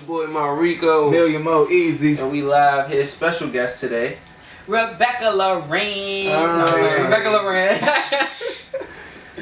boy Maurico. Million Mo Easy. And we live here. Special guest today, Rebekah Laur'en. Rebekah Laur'en.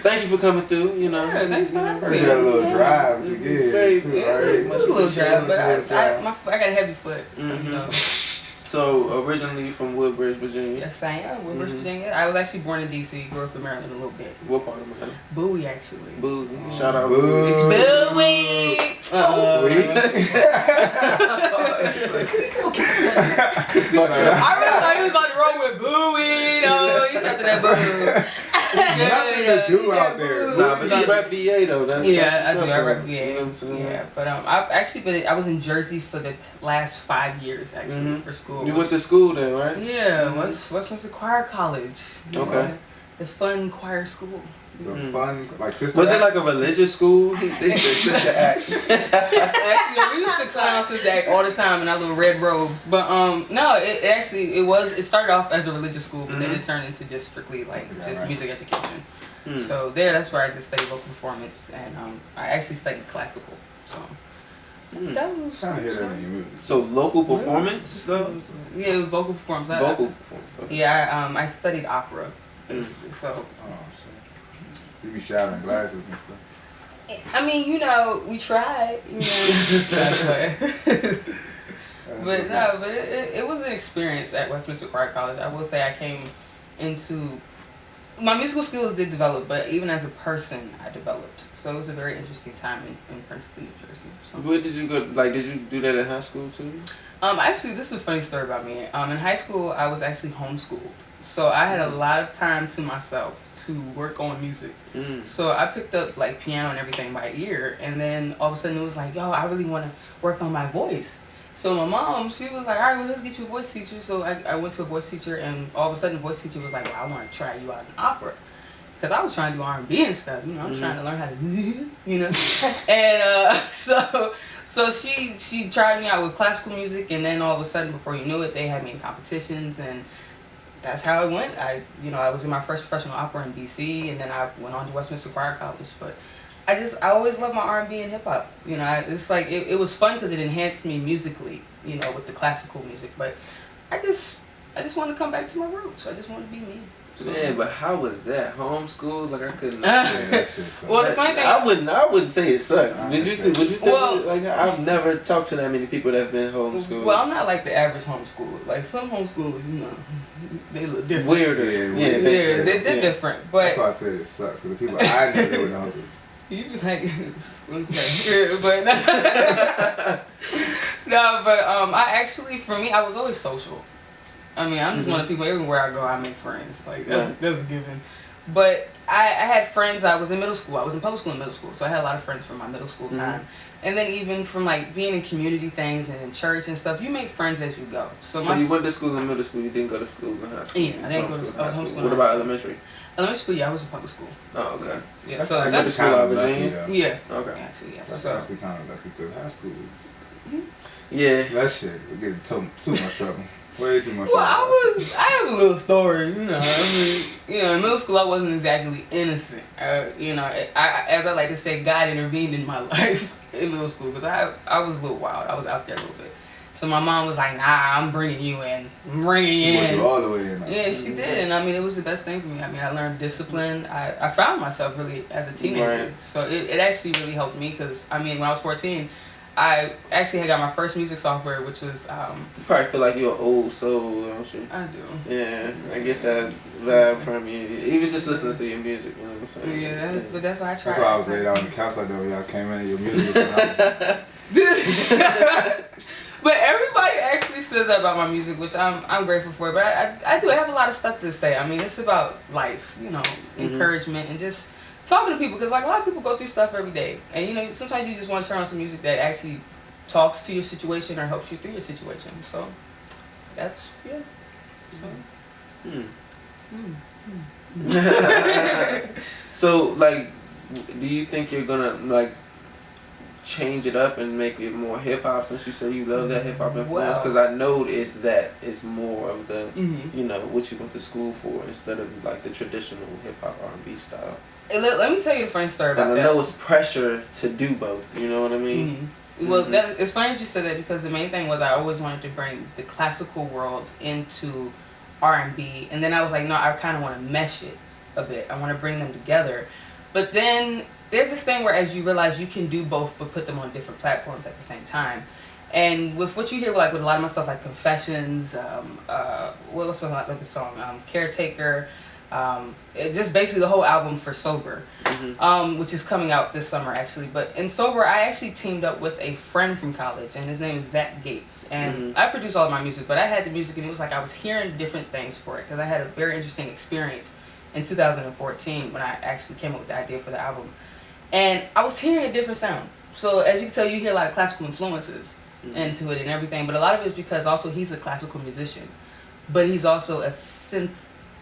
Thank you for coming through. You know, yeah, thanks for having me. You got a little drive to get Very much a little drive, but I got a heavy foot. So, you know. So originally from Woodbridge, Virginia. Yes, I am. Woodbridge, Virginia. I was actually born in DC. Grew up in Maryland a little bit. What part of Maryland? Bowie, actually. Bowie. Shout out Bowie. Bowie. I really thought he was about to roll with Bowie. No, you got to that Bowie. Nothing to do out there. Nah, but you rap VA though. That's I do. I rap VA. You know what I'm saying? Yeah, but I was in Jersey for the last 5 years actually for school. You went to school then, right? Yeah, Westminster Choir College. Okay. The fun choir school. The fun, like sister. Was it like a religious school? They said sister act. Actually, we used to clown sister act all the time in our little red robes. But no, it started off as a religious school, but then it turned into just strictly music education. So that's where I just studied vocal performance, and I actually studied classical. So that was kind of hear that in your music. So local performance though? Yeah, it was vocal performance. Vocal performance. Okay. Yeah, I studied opera basically. So. You be shouting glasses and stuff. I mean, we tried, but it was an experience at Westminster Choir College. I will say I came into, my musical skills did develop, but even as a person, I developed. So it was a very interesting time in Princeton, New Jersey. So. Where did you go? Like, did you do that in high school too? Actually, this is a funny story about me. In high school, I was actually homeschooled. So I had a lot of time to myself to work on music. So I picked up like piano and everything by ear, and then all of a sudden it was like, yo, I really want to work on my voice. So my mom, she was like, all right, well, let's get you a voice teacher. So I went to a voice teacher, and all of a sudden the voice teacher was like, well, I want to try you out in opera. Because I was trying to do R&B and stuff, I'm trying to learn how to, and so she tried me out with classical music, and then all of a sudden, before you knew it, they had me in competitions, and that's how it went. I was in my first professional opera in DC, and then I went on to Westminster Choir College. But I always loved my R&B and hip hop. It's like it was fun because it enhanced me musically, with the classical music. But I just want to come back to my roots. I just want to be me. So. Man, but how was that? Homeschooled? Like I couldn't. Well, the funny thing, I wouldn't say it sucked. Would you say like I've never talked to that many people that have been homeschooled. Well, I'm not like the average homeschooler. Like some homeschoolers, they look different. Weirder. They're different. But that's why I said it sucks, because the people I know they were homeschooled. You be like, okay, but no, but I actually, for me, I was always social. I mean, I'm just one of the people, everywhere I go, I make friends. Like, that's a given. But I had friends, I was in middle school. I was in public school in middle school, so I had a lot of friends from my middle school time. And then even from, like, being in community things and in church and stuff, you make friends as you go. So you went to school in middle school, you didn't go to school in high school? Yeah, I didn't go to school. I was homeschooling. What about elementary? Elementary school, yeah, I was in public school. Oh, okay. Yeah, that's so like that's school out of Virginia? Yeah. Okay. Actually, yeah. That's actually kind of lucky, because high school Yeah. that shit would get too much trouble. Way too much. Well, I have a little story, I mean, in middle school I wasn't exactly innocent. As I like to say, God intervened in my life in middle school, because I was a little wild. I was out there a little bit. So my mom was like, nah, I'm bringing you in. I'm bringing you in. She all the way in. Yeah, she did. And I mean, it was the best thing for me. I mean, I learned discipline. I found myself really as a teenager. Right. So it actually really helped me, because, I mean, when I was 14, I actually had got my first music software, which was... You probably feel like you're old soul, don't you? I do. Yeah, I get that vibe from you. Even just listening to your music, you know what I'm saying? Yeah, but that's why I tried. That's why I was laid out on the couch like that when y'all came in, your music. But everybody actually says that about my music, which I'm grateful for. But I do have a lot of stuff to say. I mean, it's about life, encouragement, and just talking to people, because like a lot of people go through stuff every day, and sometimes you just want to turn on some music that actually talks to your situation or helps you through your situation. So that's So like, do you think you're gonna like change it up and make it more hip hop, since you say you love that hip hop influence? Because I noticed that it's more of the what you went to school for, instead of like the traditional hip hop R&B style. Let me tell you a funny story about that. And I know it's pressure to do both, you know what I mean? Well, it's funny that you said that because the main thing was I always wanted to bring the classical world into R&B, and then I was like, no, I kind of want to mesh it a bit. I want to bring them together. But then there's this thing where as you realize you can do both but put them on different platforms at the same time. And with what you hear, like with a lot of my stuff, like Confessions, what's like the song, Caretaker, just basically the whole album for Sober, which is coming out this summer actually. But in Sober, I actually teamed up with a friend from college, and his name is Zach Gates. And I produce all of my music, but I had the music, and it was like I was hearing different things for it because I had a very interesting experience in 2014 when I actually came up with the idea for the album. And I was hearing a different sound. So as you can tell, you hear a lot of classical influences into it and everything, but a lot of it is because also he's a classical musician, but he's also a synth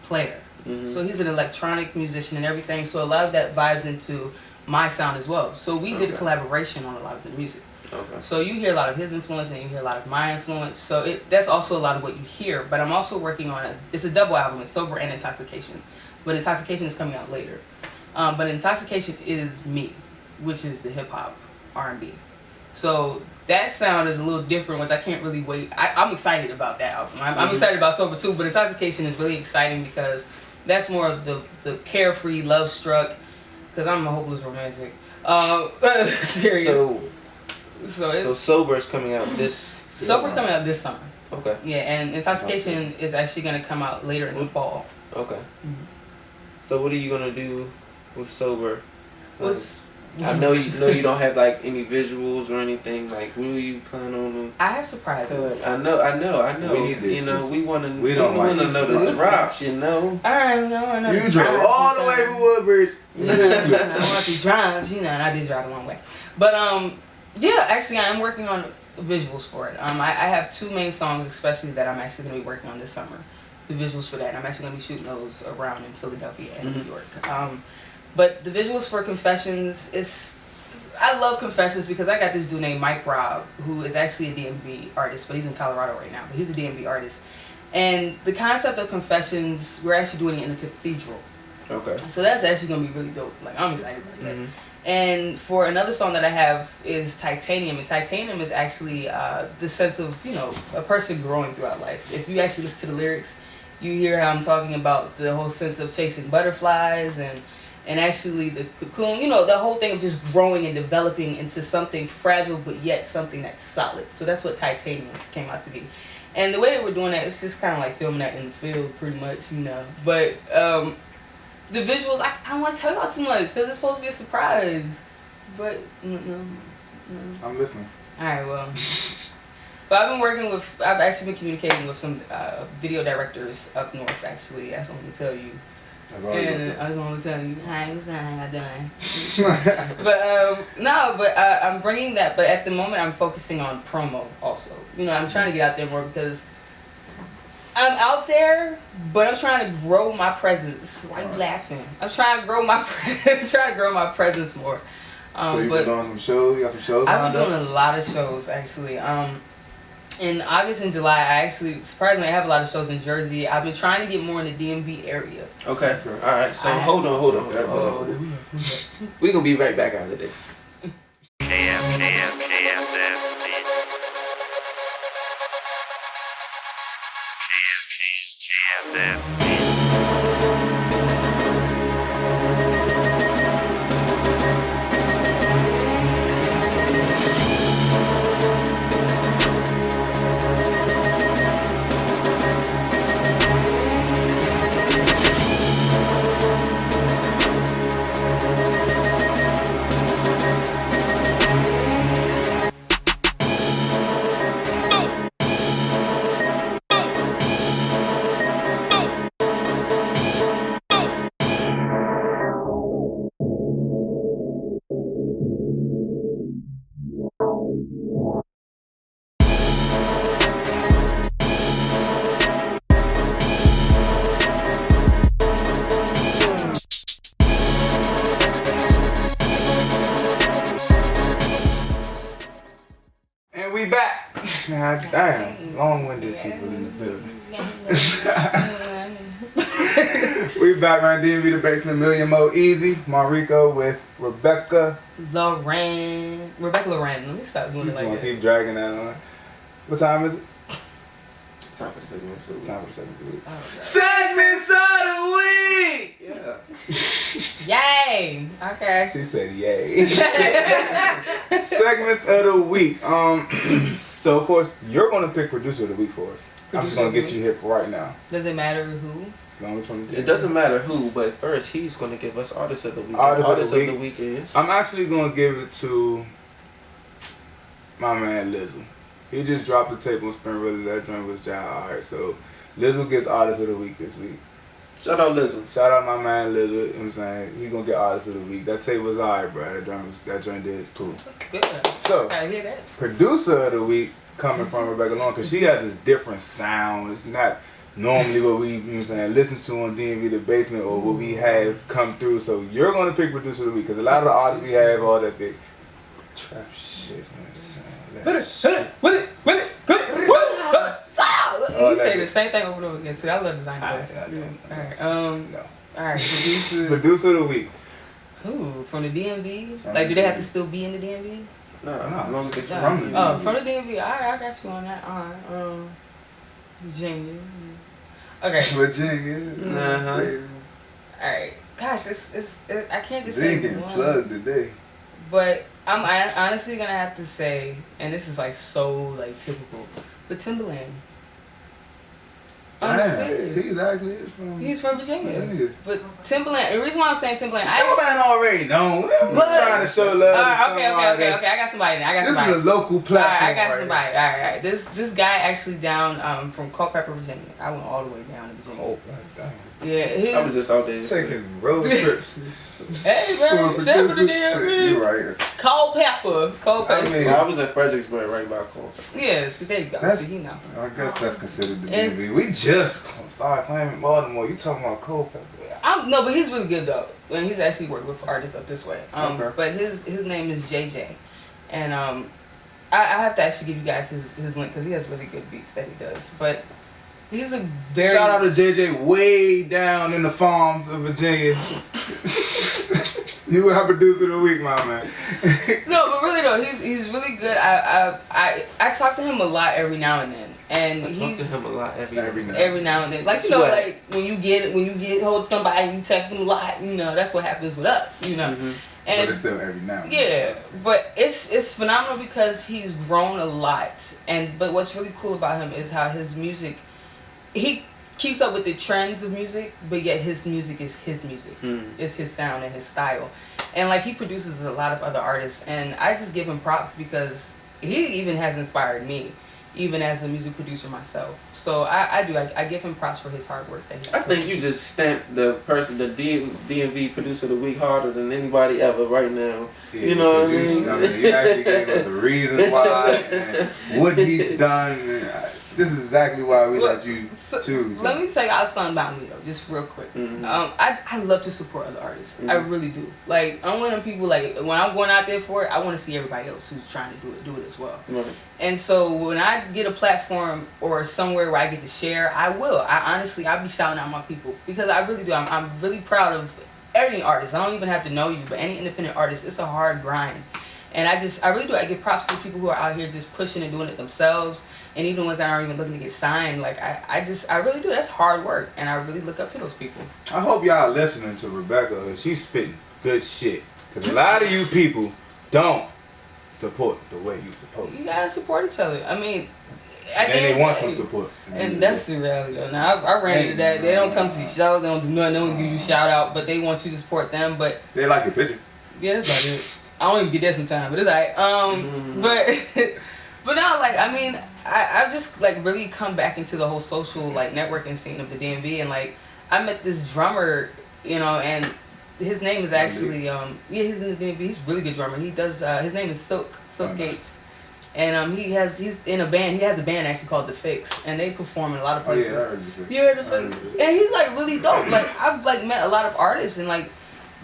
player. So he's an electronic musician and everything, so a lot of that vibes into my sound as well. So we did a collaboration on a lot of the music. So you hear a lot of his influence and you hear a lot of my influence, so that's also a lot of what you hear. But I'm also working on it's a double album, it's Sober and Intoxication, but Intoxication is coming out later. But Intoxication is me, which is the hip-hop R&B. So that sound is a little different, which I can't really wait. I'm excited about that album. I'm excited about Sober too, but Intoxication is really exciting because that's more of the carefree, love-struck, because I'm a hopeless romantic. Serious. So Sober is coming out Sober's coming out this summer. Okay. Yeah, and Intoxication is actually going to come out later in the fall. Okay. So what are you going to do with Sober? I know you don't have like any visuals or anything. Like, what do you plan on? I have surprises. I know. We need this. You know, we want to know the drops. You know. I know. You drove all the way from Woodbridge. I want the drives, and I did drive a long way. But yeah, actually, I am working on visuals for it. I have two main songs, especially that I'm actually going to be working on this summer. The visuals for that, I'm actually going to be shooting those around in Philadelphia and New York. But the visuals for Confessions I love Confessions because I got this dude named Mike Robb, who is actually a DMV artist, but he's in Colorado right now, but he's a DMV artist. And the concept of Confessions, we're actually doing it in the cathedral. Okay. So that's actually going to be really dope. Like, I'm excited about that. And for another song that I have is Titanium. And Titanium is actually the sense of, a person growing throughout life. If you actually listen to the lyrics, you hear how I'm talking about the whole sense of chasing butterflies and actually the cocoon, the whole thing of just growing and developing into something fragile but yet something that's solid. So that's what Titanium came out to be. And the way that we're doing that, it's just kind of like filming that in the field pretty much, But the visuals, I don't want to tell y'all too much because it's supposed to be a surprise. But, I'm listening. Alright, well. But I've actually been communicating with some video directors up north, actually. That's what I'm going to tell you. And I just want to tell you, hi, I done. But I'm bringing that. But at the moment, I'm focusing on promo also. I'm trying to get out there more because I'm out there, but I'm trying to grow my presence. Why are you laughing? I'm trying to grow my presence more. So you've been doing some shows. You got some shows. I've been doing a lot of shows actually. In August and July, I actually, surprisingly, I have a lot of shows in Jersey. I've been trying to get more in the DMV area. Okay. All right. So hold on. We're going to be right back after this. God damn, long-winded people in the building. We back around DMV The Basement, Million Mo Easy. Mariko with Rebekah Laur'en. Rebekah Laur'en. Let me stop doing it like that. Keep dragging that on. What time is it? It's time for the segments of the week. Time for the segments of the week. Oh, Segments of the week! Yeah. yay! Okay. She said yay. Segments of the week. So of course you're gonna pick producer of the week for us. I'm just gonna get you hip right now. Does it matter who? As long as from the It doesn't matter who, but first he's gonna give us artist of the week. Artist of the week is. I'm actually gonna give it to my man Lizzle. He just dropped the tape on Spin Really. That joint was alright. So Lizzle gets artist of the week this week. Shout out Lizzle. Shout out my man Lizzle. You know what I'm saying? He gonna get artist of the week. That tape was alright, bro. That joint did cool. That's good. So I hear that. producer of the week coming from Rebekah Laur'en, because she has this different sound. It's not normally what we, you know what I'm saying, listen to on DMV The Basement or what we have come through. So you're going to pick producer of the week, because a lot of the artists we have all that big trap shit. You You say the same thing over and over again too. I love design. Alright. No. Alright. Producer of the week. Who? From the DMV? Like, do they have to still be in the DMV? No, as long as they're from from the Oh, from the DMV. I got you on that. Virginia. Okay. Virginia. Alright. Gosh, it's I can't just They say getting one. plugged today. But I'm honestly gonna have to say, and this is like so like typical, but Timbaland. I'm serious. He's from Virginia. But Timbaland, the reason why I'm saying Timbaland, Timbaland already known. We're trying to show love. Okay. I got somebody. This is a local platform. I got somebody. All right. This guy actually down from Culpeper, Virginia. I went all the way down to Virginia. Oh, damn. Yeah, I was just out there taking road trips. Hey, man, except for the DMV. You're right. Culpeper. I was at Fredericksburg, right by Culpeper. Yeah, see, there you go. That's, see, you know. I guess that's considered the DMV. We just started claiming Baltimore. You talking about Culpeper? No, but he's really good though, and he's actually worked with artists up this way. Okay. But his name is JJ, and I have to actually give you guys his link because he has really good beats that he does. But he's a very shout out to JJ way down in the farms of Virginia. You are producer of the week, my man. No, but really though, he's really good. I talk to him a lot every now and then, and I talk to him a lot every now and then. Like, you know, like when you get hold of somebody and you text them a lot, you know, that's what happens with us, you know. Mm-hmm. And but it's still every now and then. yeah, but it's phenomenal because he's grown a lot, but what's really cool about him is how his music, he keeps up with the trends of music, but yet his music is his music. It's his sound and his style. And like, he produces a lot of other artists, and I just give him props because he even has inspired me, even as a music producer myself. So I give him props for his hard work that he's I think you just stamped the DMV producer of the week harder than anybody ever right now. Yeah, you know what I mean? You actually gave us a reason why and what he's done. This is exactly why we let you choose. Let me tell y'all something about me though, just real quick. Mm-hmm. I love to support other artists. I really do. Like, I'm one of them people, like, when I'm going out there for it, I want to see everybody else who's trying to do it as well. Right. And so when I get a platform or somewhere where I get to share, I honestly, I'll be shouting out my people because I really do. I'm really proud of any artist. I don't even have to know you, but any independent artist, it's a hard grind. And I really do. I give props to the people who are out here just pushing and doing it themselves. And even the ones that aren't even looking to get signed, like, I really do. That's hard work, and I really look up to those people. I hope y'all listening to Rebekah. She's spitting good shit. Because a lot of you people don't support the way you supposed to. You gotta support each other. I mean, and they want some support. And that's the reality, though. Now, I ran into that. They don't come to these shows. They don't do nothing. They don't give you a shout out, but they want you to support them. But they like your picture. Yeah, that's about it. I don't even get that sometimes, but it's alright. But now, like, I mean, I've just, like, really come back into the whole social, like, networking scene of the DMV, and, like, I met this drummer, you know, and his name is actually, he's in the DMV. He's a really good drummer. He does, his name is Silk Gates, and he's in a band. He has a band actually called The Fix, and they perform in a lot of places. Oh, yeah, I heard The Fix. You heard The Fix? And he's, like, really dope. Like, I've, like, met a lot of artists, and, like,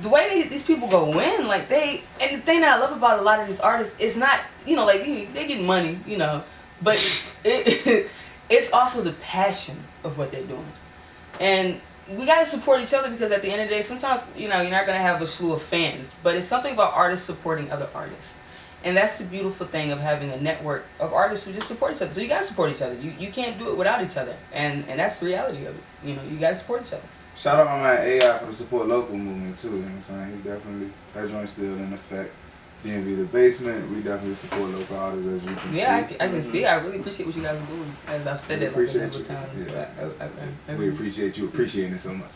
the way these people go in, like, and the thing that I love about a lot of these artists, it's not, you know, like, they get money, you know, but it's also the passion of what they're doing. And we gotta support each other because at the end of the day, sometimes you're not gonna have a slew of fans, but it's something about artists supporting other artists, and that's the beautiful thing of having a network of artists who just support each other. So you gotta support each other. You can't do it without each other, and that's the reality of it. You gotta support each other. Shout out my man AI for the support local movement too. You know what I'm saying? He definitely that joint's still in effect. DMV The Basement, we definitely support local artists as you can see. Yeah, I can see. I really appreciate what you guys are doing. As I've said it like a time. Yeah. We appreciate you appreciating it so much.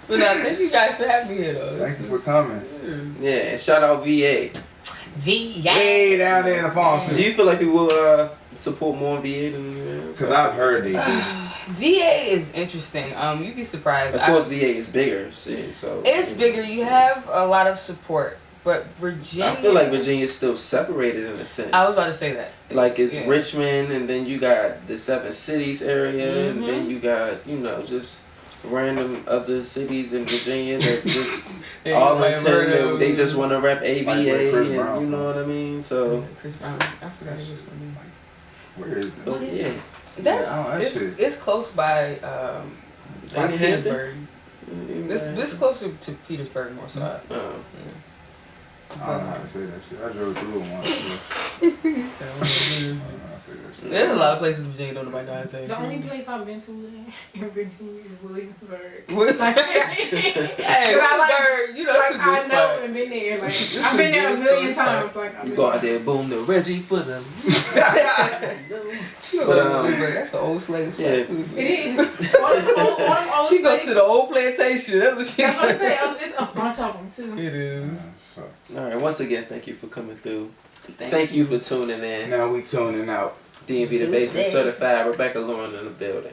But thank you guys for having me here though. Thank you for coming. Yeah, and shout out VA. Way down there in the farm field. Do you feel like people support more VA than you? Because I've heard they do. VA is interesting. You'd be surprised. Of course, VA is bigger. See, so it's bigger. You have a lot of support, but Virginia. I feel like Virginia's still separated in a sense. I was about to say that. Like it's Richmond, and then you got the 7 cities area, and then you got just random other cities in Virginia that just all intend they just want to rep ABA, and you know what I mean. So Chris Brown, I forgot his name. Where is that? But yeah. It's close by Petersburg. This closer to Petersburg more so. I don't know how to say that shit. I drove through it once. There's a lot of places in Virginia don't nobody know how to say. The only place I've been to in Virginia is Williamsburg. Hey, Williamsburg, that's a good I know spot. and been there. Like I've been there a million times. Like you go out there, boom, the Reggie for them. That's an old slave spot too. It is. One of them old she go to the old plantation. That's what she. That's what I'm saying. It's a bunch of them too. It is. All right. Once again, thank you for coming through. Thank you for tuning in. Now we tuning out. DMV The Basement certified. Rebekah Laur'en in the building.